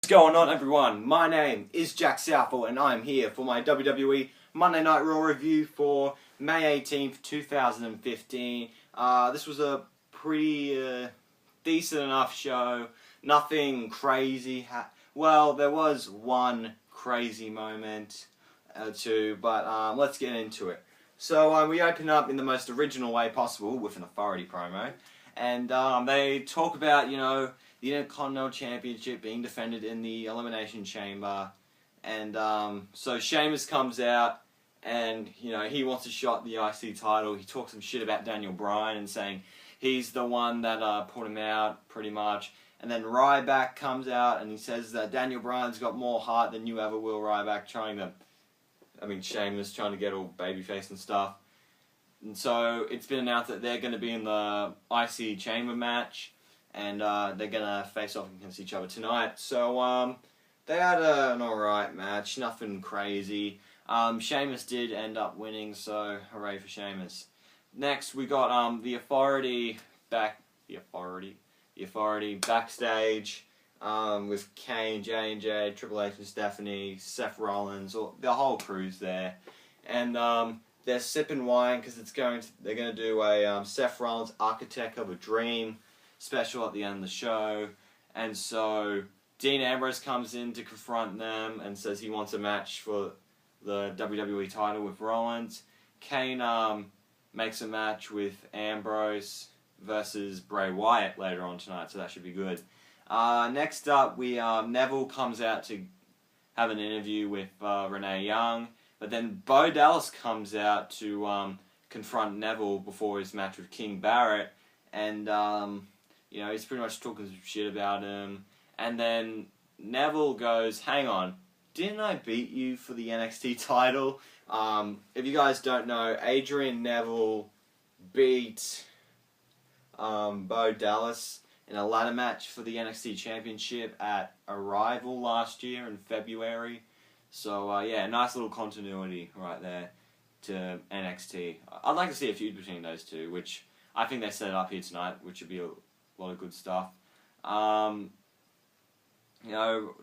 What's going on, everyone? My name is Jack Southall and I'm here for my WWE Monday Night Raw review for May 18th, 2015. This was a pretty decent enough show. Nothing crazy. Well, there was one crazy moment too, but let's get into it. So we open up in the most original way possible with an authority promo. And they talk about, the Intercontinental Championship being defended in the Elimination Chamber. And so Sheamus comes out and, he wants a shot at the IC title. He talks some shit about Daniel Bryan and saying he's the one that put him out, pretty much. And then Ryback comes out and he says that Daniel Bryan's got more heart than you ever will, Ryback, Sheamus trying to get all babyface and stuff. And so it's been announced that they're going to be in the IC Chamber match, and they're going to face off against each other tonight. So they had an alright match, nothing crazy. Sheamus did end up winning, so hooray for Sheamus. Next we got the Authority backstage with Kane, J&J, Triple H and Stephanie, Seth Rollins, the whole crew's there. And they're sipping wine because they're going to do a Seth Rollins Architect of a Dream special at the end of the show. And so Dean Ambrose comes in to confront them and says he wants a match for the WWE title with Rollins. Kane makes a match with Ambrose versus Bray Wyatt later on tonight, so that should be good. Next up, Neville comes out to have an interview with Renee Young. But then Bo Dallas comes out to confront Neville before his match with King Barrett, and he's pretty much talking some shit about him. And then Neville goes, "Hang on, didn't I beat you for the NXT title?" If you guys don't know, Adrian Neville beat Bo Dallas in a ladder match for the NXT Championship at Arrival last year in February. So, nice little continuity right there to NXT. I'd like to see a feud between those two, which I think they set up here tonight, which would be a lot of good stuff.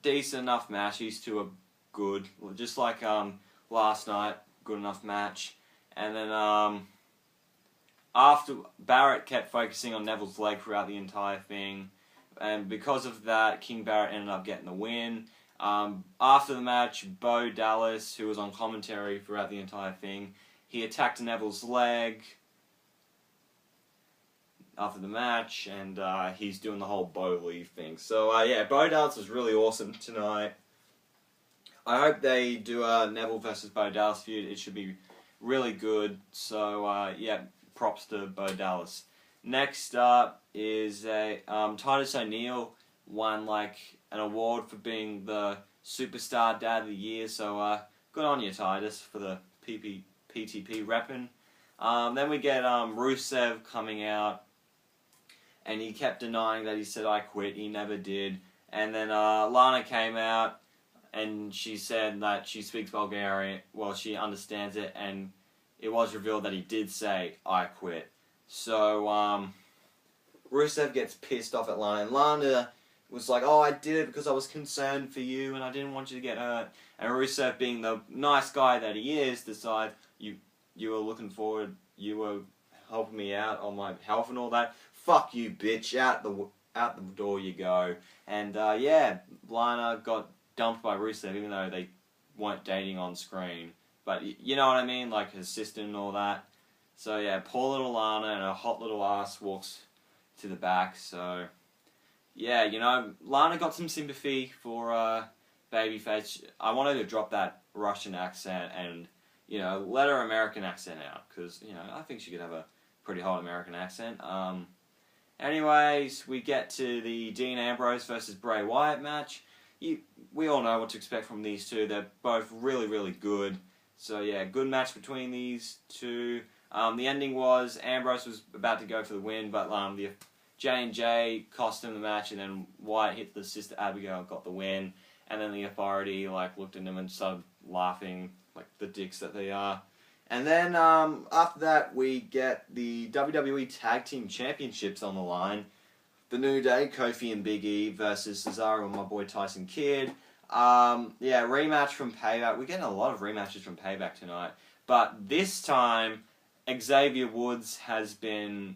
Decent enough match. These two are good. Just like last night, good enough match. And then after, Barrett kept focusing on Neville's leg throughout the entire thing. And because of that, King Barrett ended up getting the win. After the match, Bo Dallas, who was on commentary throughout the entire thing, he attacked Neville's leg after the match, and he's doing the whole Bo leave thing. So, Bo Dallas was really awesome tonight. I hope they do a Neville versus Bo Dallas feud. It should be really good. So, props to Bo Dallas. Next up is Titus O'Neil won an award for being the Superstar Dad of the Year, so good on you, Titus, for the PTP repping. Then we get Rusev coming out, and he kept denying that he said "I quit." He never did. And then Lana came out, and she said that she speaks Bulgarian. Well, she understands it, and it was revealed that he did say "I quit." So Rusev gets pissed off at Lana, and Lana was like, "Oh, I did it because I was concerned for you and I didn't want you to get hurt." And Rusev, being the nice guy that he is, decides, you were looking forward, you were helping me out on my health and all that. Fuck you, bitch. Out the door you go. And Lana got dumped by Rusev, even though they weren't dating on screen. But you know what I mean, like his sister and all that. So yeah, poor little Lana and her hot little ass walks to the back. So yeah, Lana got some sympathy for babyface. I wanted to drop that Russian accent and, let her American accent out. Because, I think she could have a pretty hot American accent. Anyways, we get to the Dean Ambrose versus Bray Wyatt match. We all know what to expect from these two. They're both really, really good. So yeah, good match between these two. The ending was Ambrose was about to go for the win, but the J&J cost him the match, and then Wyatt hit the Sister Abigail and got the win. And then the Authority looked at him and started laughing like the dicks that they are. And then after that, we get the WWE Tag Team Championships on the line. The New Day, Kofi and Big E versus Cesaro and my boy Tyson Kidd. Rematch from Payback. We're getting a lot of rematches from Payback tonight. But this time, Xavier Woods has been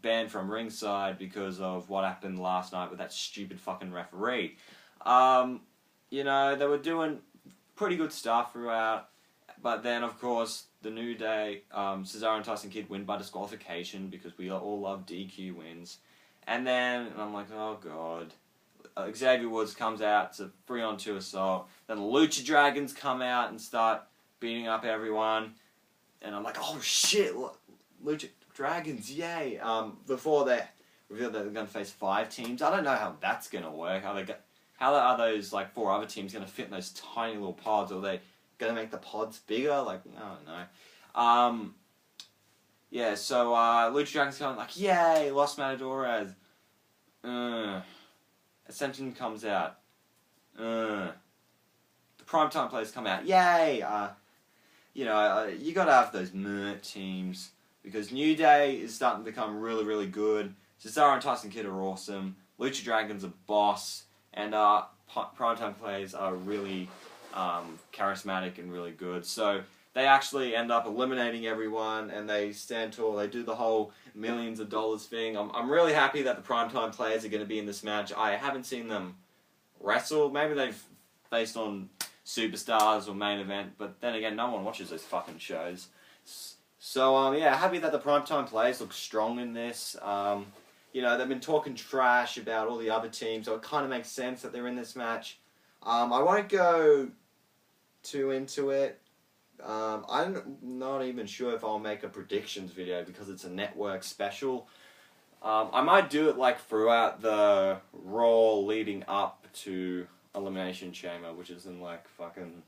banned from ringside because of what happened last night with that stupid fucking referee. They were doing pretty good stuff throughout. But then, of course, the New Day, Cesaro and Tyson Kidd win by disqualification because we all love DQ wins. And I'm like, oh god. Xavier Woods comes out, it's a 3-on-2 assault. Then the Lucha Dragons come out and start beating up everyone. And I'm like, oh shit, Lucha Dragons, yay. Before they reveal that they're going to face 5 teams. I don't know how that's going to work. How are those 4 other teams going to fit in those tiny little pods? Or are they going to make the pods bigger? I don't know. Lucha Dragons come like, yay, Los Matadores. Ascension comes out. The Primetime players come out. Yay! You gotta have those teams because New Day is starting to become really, really good. Cesaro and Tyson Kidd are awesome. Lucha Dragons are boss, and Primetime players are really charismatic and really good. So they actually end up eliminating everyone, and they stand tall. They do the whole millions of dollars thing. I'm really happy that the Primetime players are going to be in this match. I haven't seen them wrestle. Maybe they've faced on Superstars or Main Event, but then again, no one watches those fucking shows. So, happy that the Primetime players look strong in this. They've been talking trash about all the other teams, so it kind of makes sense that they're in this match. I won't go too into it. I'm not even sure if I'll make a predictions video because it's a network special. I might do it throughout the Raw leading up to Elimination Chamber, which is in fucking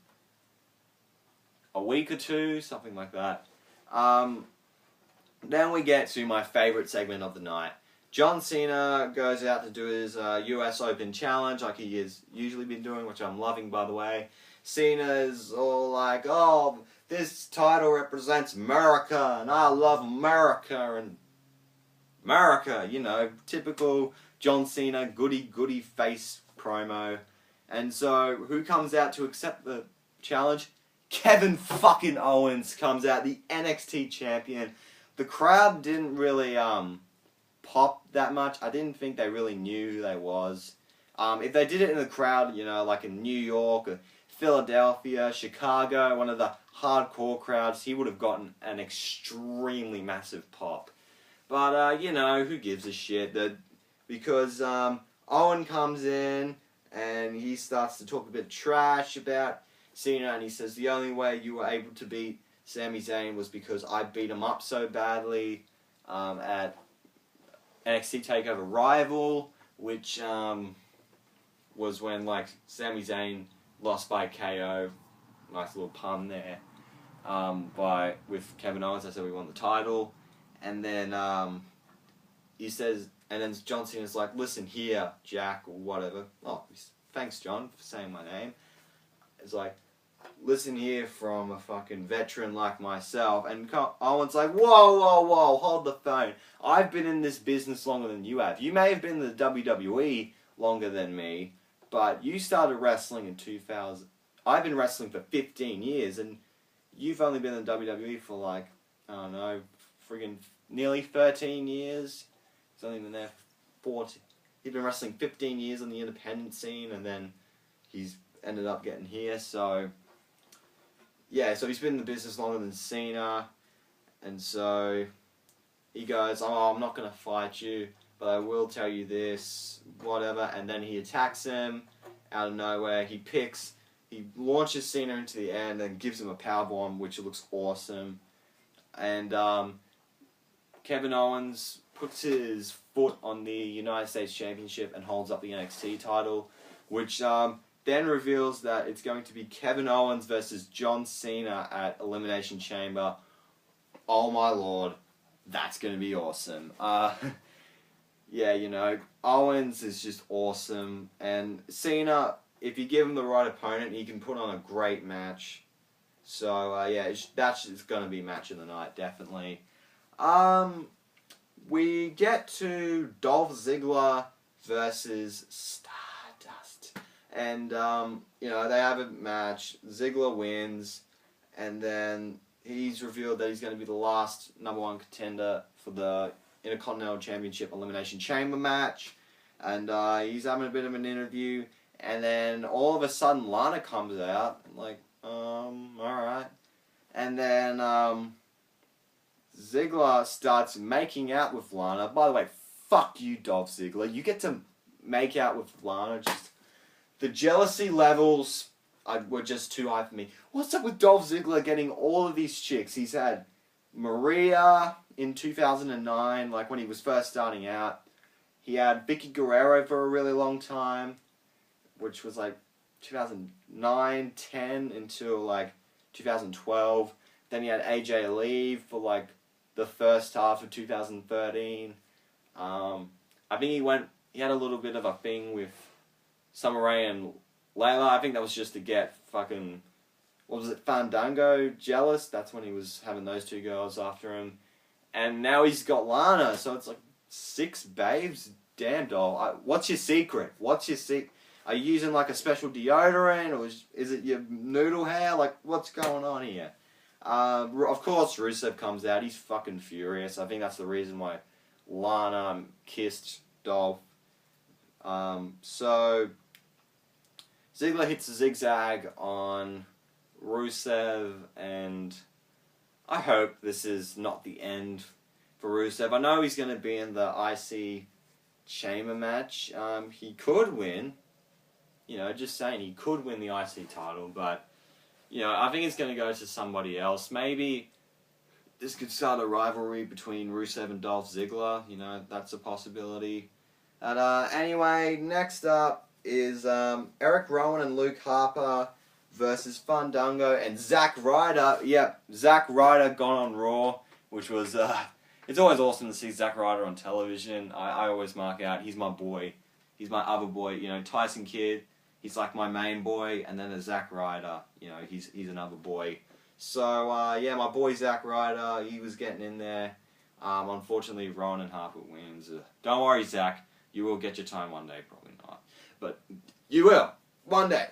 a week or 2, something like that. Then we get to my favourite segment of the night. John Cena goes out to do his US Open Challenge like he has usually been doing, which I'm loving, by the way. Cena's all like, oh, this title represents America, and I love America, and America, typical John Cena goody face promo. And so, who comes out to accept the challenge? Kevin fucking Owens comes out, the NXT champion. The crowd didn't really pop that much. I didn't think they really knew who they was. If they did it in the crowd, like in New York or Philadelphia, Chicago, one of the hardcore crowds, he would have gotten an extremely massive pop. But, who gives a shit? Because Owen comes in and he starts to talk a bit trash about Cena, and he says the only way you were able to beat Sami Zayn was because I beat him up so badly at NXT TakeOver Rival, which was when Sami Zayn lost by KO. Nice little pun there. With Kevin Owens, I said we won the title, and then he says, and then John Cena's like, listen here, Jack, or whatever. Oh, thanks, John, for saying my name. It's like, listen here from a fucking veteran like myself. And Owen's like, whoa, hold the phone. I've been in this business longer than you have. You may have been in the WWE longer than me, but you started wrestling in 2000. I've been wrestling for 15 years, and you've only been in the WWE for I don't know, friggin' nearly 13 years. He's only been there 40. He's been wrestling 15 years on the independent scene, and then he's ended up getting here, so so he's been in the business longer than Cena, and so he goes, oh, I'm not going to fight you, but I will tell you this, whatever, and then he attacks him out of nowhere. He launches Cena into the air and then gives him a powerbomb, which looks awesome, and Kevin Owens puts his foot on the United States Championship and holds up the NXT title, which then reveals that it's going to be Kevin Owens versus John Cena at Elimination Chamber. Oh my lord, that's going to be awesome. Owens is just awesome, and Cena, if you give him the right opponent, he can put on a great match. So, that's going to be match of the night, definitely. we get to Dolph Ziggler versus Stardust. And, you know, they have a match. Ziggler wins. And then he's revealed that he's going to be the last #1 contender for the Intercontinental Championship Elimination Chamber match. And he's having a bit of an interview. And then all of a sudden Lana comes out. I'm like, alright. And then Ziggler starts making out with Lana. By the way, fuck you, Dolph Ziggler. You get to make out with Lana. Just the jealousy levels were just too high for me. What's up with Dolph Ziggler getting all of these chicks? He's had Maria in 2009, like when he was first starting out. He had Vicky Guerrero for a really long time, which was like 2009, 10 until like 2012. Then he had AJ Lee for like the first half of 2013. I think he had a little bit of a thing with Summer Rae and Layla. I think that was just to get fucking, what was it, Fandango jealous. That's when he was having those two girls after him. And now he's got Lana, so it's like 6 babes. Damn, doll. What's your secret? What's your secret? Are you using like a special deodorant, or is it your noodle hair? Like, what's going on here? Of course, Rusev comes out. He's fucking furious. I think that's the reason why Lana kissed Dolph. So Ziggler hits a zigzag on Rusev, and I hope this is not the end for Rusev. I know he's going to be in the IC Chamber match. He could win. You know, just saying, he could win the IC title, but, you know, I think it's going to go to somebody else. Maybe this could start a rivalry between Rusev and Dolph Ziggler. You know, that's a possibility. And anyway, next up is Erick Rowan and Luke Harper versus Fandango and Zack Ryder. Yep, Zack Ryder gone on Raw, which was, it's always awesome to see Zack Ryder on television. I always mark out, he's my boy. He's my other boy, you know, Tyson Kidd. He's like my main boy, and then there's Zack Ryder. You know, he's another boy. So, yeah, my boy Zack Ryder, he was getting in there. Unfortunately, Rowan and Harper wins. Don't worry, Zack. You will get your time one day, probably not. But you will. One day.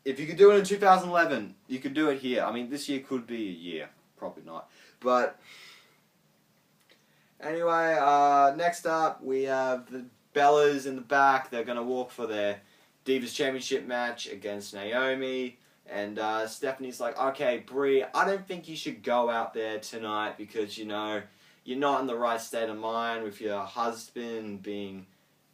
If you could do it in 2011, you could do it here. I mean, this year could be a year. Probably not. But anyway, next up, we have the Bellas in the back. They're going to walk for their Divas Championship match against Naomi. And Stephanie's like, okay, Brie, I don't think you should go out there tonight because, you know, you're not in the right state of mind with your husband being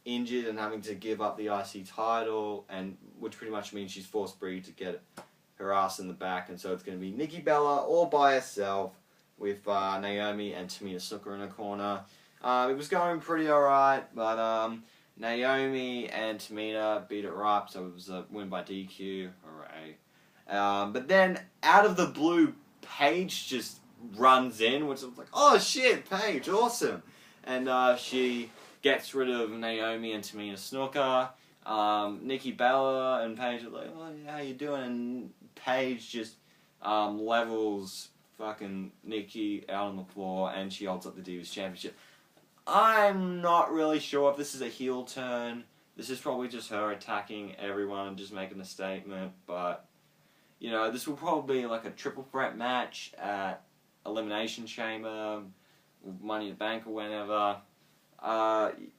injured and having to give up the IC title, and which pretty much means she's forced Brie to get her ass in the back. And so it's going to be Nikki Bella all by herself with Naomi and Tamina Snuka in her corner. It was going pretty alright, but Naomi and Tamina beat her up, so it was a win by DQ. Hooray. But then, out of the blue, Paige just runs in, which was like, oh shit, Paige, awesome. And she gets rid of Naomi and Tamina Snuka. Nikki Bella and Paige are like, oh, yeah, how you doing? And Paige just levels fucking Nikki out on the floor, and she holds up the Divas Championship. I'm not really sure if this is a heel turn. This is probably just her attacking everyone and just making a statement, but, you know, this will probably be like a triple threat match at Elimination Chamber, Money in the Bank or whenever.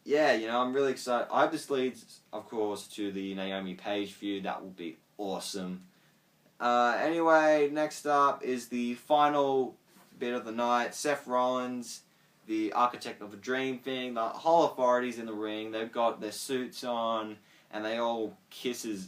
Yeah, you know, I'm really excited. I hope this leads, of course, to the Naomi Paige feud. That will be awesome. Anyway, next up is the final bit of the night. Seth Rollins, the Architect of a Dream thing. The whole authority's in the ring. They've got their suits on, and they all kiss his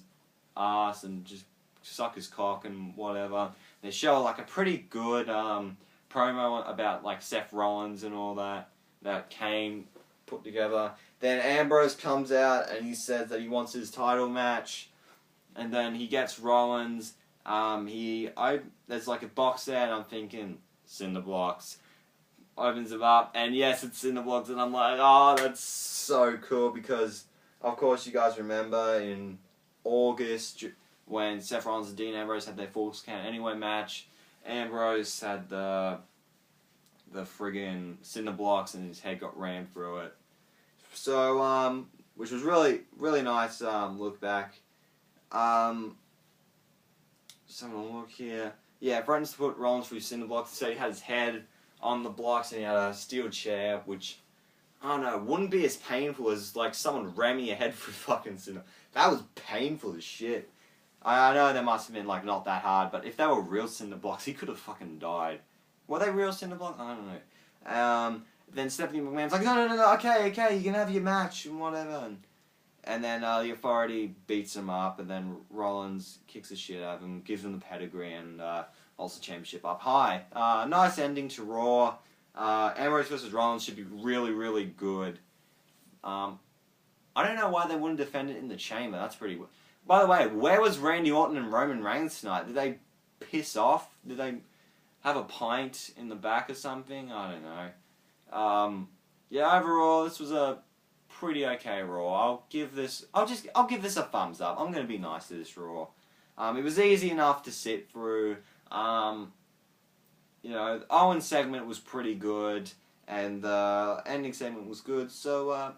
ass and just suck his cock and whatever. They show like a pretty good promo about like Seth Rollins and all that Kane put together. Then Ambrose comes out and he says that he wants his title match, and then he gets Rollins. There's like a box there, and I'm thinking cinder blocks. Opens them up, and yes, it's cinder blocks, and I'm like, oh, that's so cool, because of course you guys remember in August when Seth Rollins and Dean Ambrose had their Falls Count Anywhere match. Ambrose had the the friggin' cinder blocks and his head got rammed through it. So, which was really, really nice, look back. Just having a look here. Yeah, threatens to put Rollins through cinder blocks, so he had his head on the blocks and he had a steel chair, which, I don't know, wouldn't be as painful as, like, someone ramming your head through fucking cinder. That was painful as shit. I know they must have been, like, not that hard, but if they were real cinder blocks, he could have fucking died. Were they real cinder blocks? I don't know. Then Stephanie McMahon's like, no, okay, you can have your match and whatever. And then the Authority beats him up, and then Rollins kicks the shit out of him, gives him the pedigree, and holds the championship up high. Nice ending to Raw. Ambrose versus Rollins should be really, really good. I don't know why they wouldn't defend it in the Chamber. That's pretty... By the way, where was Randy Orton and Roman Reigns tonight? Did they piss off? Did they have a pint in the back or something? I don't know. Yeah, overall, this was a pretty okay Raw. I'll give this a thumbs up. I'm gonna be nice to this Raw. It was easy enough to sit through. You know, the Owens segment was pretty good, and the ending segment was good. So,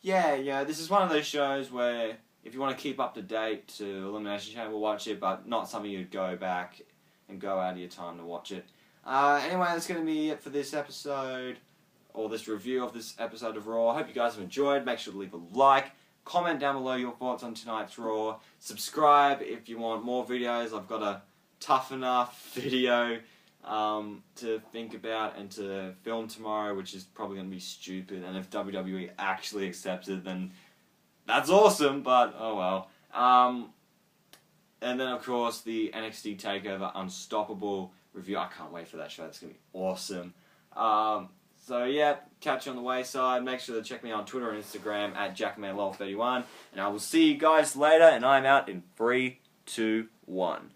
yeah, this is one of those shows where if you want to keep up to date to Elimination Chamber, watch it, but not something you'd go back and go out of your time to watch it. Anyway, that's going to be it for this episode, or this review of this episode of Raw. I hope you guys have enjoyed. Make sure to leave a like. Comment down below your thoughts on tonight's Raw. Subscribe if you want more videos. I've got a tough enough video to think about and to film tomorrow, which is probably going to be stupid. And if WWE actually accepts it, then that's awesome, but oh well. And then, of course, the NXT TakeOver Unstoppable review. I can't wait for that show. That's going to be awesome. So, yeah, catch you on the wayside. Make sure to check me out on Twitter and Instagram at JackmanLol31. And I will see you guys later, and I'm out in 3, 2, 1.